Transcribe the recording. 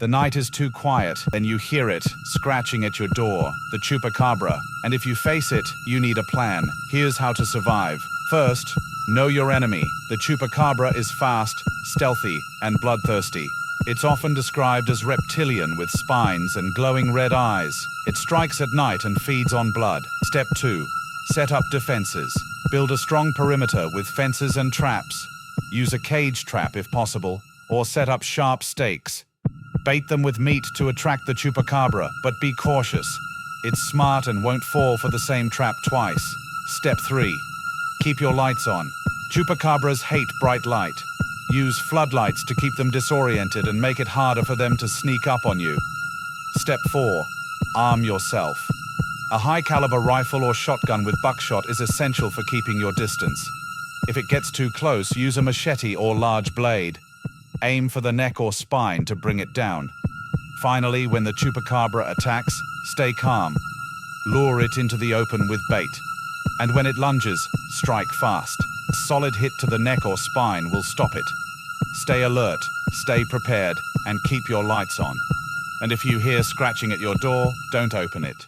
The night is too quiet, then you hear it scratching at your door, the Chupacabra. And if you face it, you need a plan. Here's how to survive. First, know your enemy. The Chupacabra is fast, stealthy, and bloodthirsty. It's often described as reptilian with spines and glowing red eyes. It strikes at night and feeds on blood. Step 2. Set up defenses. Build a strong perimeter with fences and traps. Use a cage trap if possible, or set up sharp stakes. Bait them with meat to attract the Chupacabra, but be cautious. It's smart and won't fall for the same trap twice. Step 3. Keep your lights on. Chupacabras hate bright light. Use floodlights to keep them disoriented and make it harder for them to sneak up on you. Step 4. Arm yourself. A high-caliber rifle or shotgun with buckshot is essential for keeping your distance. If it gets too close, use a machete or large blade. Aim for the neck or spine to bring it down. Finally, when the Chupacabra attacks, stay calm. Lure it into the open with bait. And when it lunges, strike fast. A solid hit to the neck or spine will stop it. Stay alert, stay prepared, and keep your lights on. And if you hear scratching at your door, don't open it.